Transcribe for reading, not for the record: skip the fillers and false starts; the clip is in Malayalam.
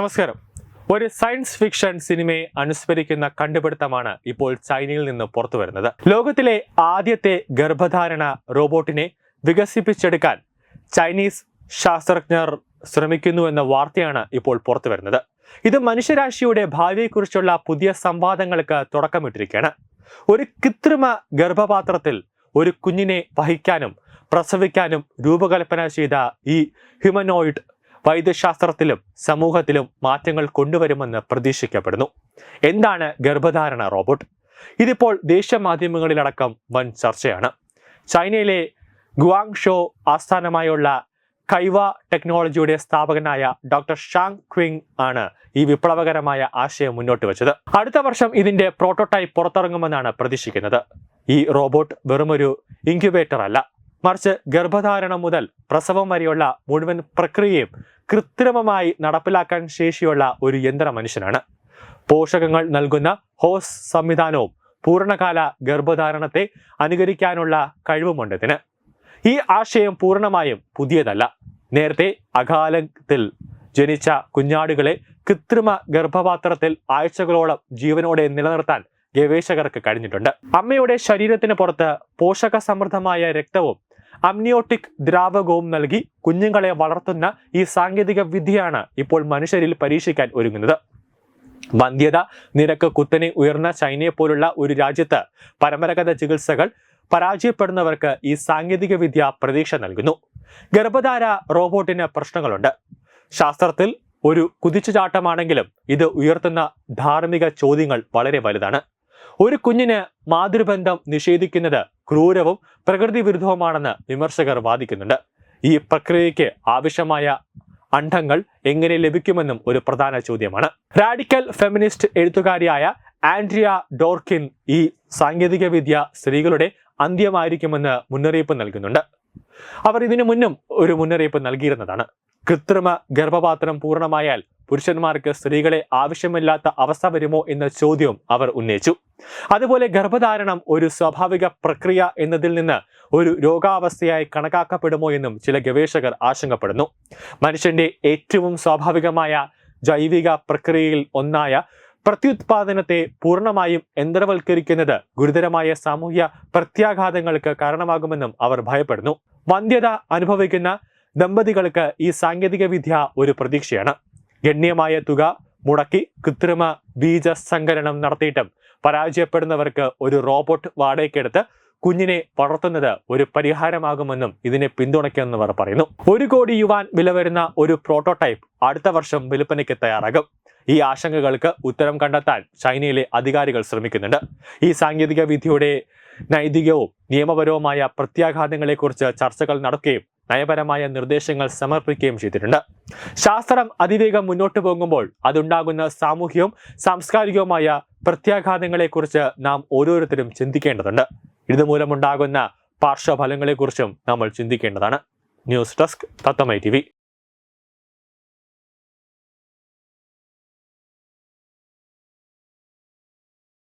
നമസ്കാരം. ഒരു സയൻസ് ഫിക്ഷൻ സിനിമയെ അനുസ്മരിക്കുന്ന കണ്ടുപിടുത്തമാണ് ഇപ്പോൾ ചൈനയിൽ നിന്ന് പുറത്തു വരുന്നത്. ലോകത്തിലെ ആദ്യത്തെ ഗർഭധാരണ റോബോട്ടിനെ വികസിപ്പിച്ചെടുക്കാൻ ചൈനീസ് ശാസ്ത്രജ്ഞർ ശ്രമിക്കുന്നു എന്ന വാർത്തയാണ് ഇപ്പോൾ പുറത്തു വരുന്നത്. ഇത് മനുഷ്യരാശിയുടെ ഭാവിയെക്കുറിച്ചുള്ള പുതിയ സംവാദങ്ങൾക്ക് തുടക്കമിട്ടിരിക്കുകയാണ്. ഒരു കൃത്രിമ ഗർഭപാത്രത്തിൽ ഒരു കുഞ്ഞിനെ വഹിക്കാനും പ്രസവിക്കാനും രൂപകൽപ്പന ചെയ്ത ഈ ഹ്യൂമനോയിഡ് വൈദ്യശാസ്ത്രത്തിലും സമൂഹത്തിലും മാറ്റങ്ങൾ കൊണ്ടുവരുമെന്ന് പ്രതീക്ഷിക്കപ്പെടുന്നു. എന്താണ് ഗർഭധാരണ റോബോട്ട്? ഇതിപ്പോൾ ദേശീയ മാധ്യമങ്ങളിലടക്കം വൻ ചർച്ചയാണ്. ചൈനയിലെ ഗുവാങ്ഷോ ആസ്ഥാനമായുള്ള കൈവ ടെക്നോളജിയുടെ സ്ഥാപകനായ ഡോക്ടർ ഷാങ് ക്വിങ് ആണ് ഈ വിപ്ലവകരമായ ആശയം മുന്നോട്ട് വെച്ചത്. അടുത്ത വർഷം ഇതിന്റെ പ്രോട്ടോടൈപ്പ് പുറത്തിറങ്ങുമെന്നാണ് പ്രതീക്ഷിക്കുന്നത്. ഈ റോബോട്ട് വെറുമൊരു ഇൻക്യുബേറ്റർ അല്ല, മറിച്ച് ഗർഭധാരണം മുതൽ പ്രസവം വരെയുള്ള മുഴുവൻ പ്രക്രിയയും കൃത്രിമമായി നടപ്പിലാക്കാൻ ശേഷിയുള്ള ഒരു യന്ത്ര മനുഷ്യനാണ്. പോഷകങ്ങൾ നൽകുന്ന ഹോസ് സംവിധാനവും പൂർണ്ണകാല ഗർഭധാരണത്തെ അനുകരിക്കാനുള്ള കഴിവുമുണ്ട് ഇതിന്. ഈ ആശയം പൂർണ്ണമായും പുതിയതല്ല. നേരത്തെ അകാലത്തിൽ ജനിച്ച കുഞ്ഞാടുകളെ കൃത്രിമ ഗർഭപാത്രത്തിൽ ആഴ്ചകളോളം ജീവനോടെ നിലനിർത്താൻ ഗവേഷകർക്ക് കഴിഞ്ഞിട്ടുണ്ട്. അമ്മയുടെ ശരീരത്തിന് പുറത്ത് പോഷക സമൃദ്ധമായ രക്തവും അമ്നിയോട്ടിക് ദ്രാവകവും നൽകി കുഞ്ഞുങ്ങളെ വളർത്തുന്ന ഈ സാങ്കേതിക വിദ്യയാണ് ഇപ്പോൾ മനുഷ്യരിൽ പരീക്ഷിക്കാൻ ഒരുങ്ങുന്നത്. വന്ധ്യത നിരക്ക് കുത്തനെ ഉയർന്ന ചൈനയെ പോലുള്ള ഒരു രാജ്യത്ത് പരമ്പരാഗത ചികിത്സകൾ പരാജയപ്പെടുന്നവർക്ക് ഈ സാങ്കേതിക വിദ്യ പ്രതീക്ഷ നൽകുന്നു. ഗർഭധാര റോബോട്ടിന് പ്രശ്നങ്ങളുണ്ട്. ശാസ്ത്രത്തിൽ ഒരു കുതിച്ചുചാട്ടമാണെങ്കിലും ഇത് ഉയർത്തുന്ന ധാർമ്മിക ചോദ്യങ്ങൾ വളരെ വലുതാണ്. ഒരു കുഞ്ഞിന് മാതൃബന്ധം നിഷേധിക്കുന്നത് ക്രൂരവും പ്രകൃതി വിരുദ്ധവുമാണെന്ന് വിമർശകർ വാദിക്കുന്നുണ്ട്. ഈ പ്രക്രിയയ്ക്ക് ആവശ്യമായ അണ്ഡങ്ങൾ എങ്ങനെ ലഭിക്കുമെന്നും ഒരു പ്രധാന ചോദ്യമാണ്. റാഡിക്കൽ ഫെമിനിസ്റ്റ് എഴുത്തുകാരിയായ ആൻഡ്രിയ ഡോർക്കിൻ ഈ സാങ്കേതിക വിദ്യ സ്ത്രീകളുടെ അന്ത്യമായിരിക്കുമെന്ന് മുന്നറിയിപ്പ് നൽകുന്നുണ്ട്. അവർ ഇതിനു മുന്നും ഒരു മുന്നറിയിപ്പ് നൽകിയിരുന്നതാണ്. കൃത്രിമ ഗർഭപാത്രം പൂർണ്ണമായാൽ പുരുഷന്മാർക്ക് സ്ത്രീകളെ ആവശ്യമില്ലാത്ത അവസ്ഥ വരുമോ എന്ന ചോദ്യവും അവർ ഉന്നയിച്ചു. അതുപോലെ ഗർഭധാരണം ഒരു സ്വാഭാവിക പ്രക്രിയ എന്നതിൽ നിന്ന് ഒരു രോഗാവസ്ഥയായി കണക്കാക്കപ്പെടുമോ എന്നും ചില ഗവേഷകർ ആശങ്കപ്പെടുന്നു. മനുഷ്യന്റെ ഏറ്റവും സ്വാഭാവികമായ ജൈവിക പ്രക്രിയയിൽ ഒന്നായ പ്രത്യുത്പാദനത്തെ പൂർണ്ണമായും യന്ത്രവൽക്കരിക്കുന്നത് ഗുരുതരമായ സാമൂഹ്യ പ്രത്യാഘാതങ്ങൾക്ക് കാരണമാകുമെന്നും അവർ ഭയപ്പെടുന്നു. വന്ധ്യത അനുഭവിക്കുന്ന ദമ്പതികൾക്ക് ഈ സാങ്കേതിക വിദ്യ ഒരു പ്രതീക്ഷയാണ്. ഗണ്യമായ തുക മുടക്കി കൃത്രിമ ബീജസങ്കലനം നടത്തിയിട്ടും പരാജയപ്പെടുന്നവർക്ക് ഒരു റോബോട്ട് വാടകയ്ക്കെടുത്ത് കുഞ്ഞിനെ വളർത്തുന്നത് ഒരു പരിഹാരമാകുമെന്നും ഇതിനെ പിന്തുണയ്ക്കുന്നവർ പറയുന്നു. 1 കോടി യുവാൻ വില വരുന്ന ഒരു പ്രോട്ടോടൈപ്പ് അടുത്ത വർഷം വിൽപ്പനയ്ക്ക് തയ്യാറാകും. ഈ ആശങ്കകൾക്ക് ഉത്തരം കണ്ടെത്താൻ ചൈനയിലെ അധികാരികൾ ശ്രമിക്കുന്നുണ്ട്. ഈ സാങ്കേതിക വിദ്യയുടെ നൈതികവും നിയമപരവുമായ പ്രത്യാഘാതങ്ങളെക്കുറിച്ച് ചർച്ചകൾ നടക്കുകയും നയപരമായ നിർദ്ദേശങ്ങൾ സമർപ്പിക്കുകയും ചെയ്തിട്ടുണ്ട്. ശാസ്ത്രം അതിവേഗം മുന്നോട്ട് പോകുമ്പോൾ അതുണ്ടാകുന്ന സാമൂഹികവും സാംസ്കാരികവുമായ പ്രത്യാഘാതങ്ങളെക്കുറിച്ച് നാം ഓരോരുത്തരും ചിന്തിക്കേണ്ടതുണ്ട്. ഇതുമൂലമുണ്ടാകുന്ന പാർശ്വഫലങ്ങളെക്കുറിച്ചും നമ്മൾ ചിന്തിക്കേണ്ടതാണ്. ന്യൂസ് ഡെസ്ക് തത്വമൈ TV.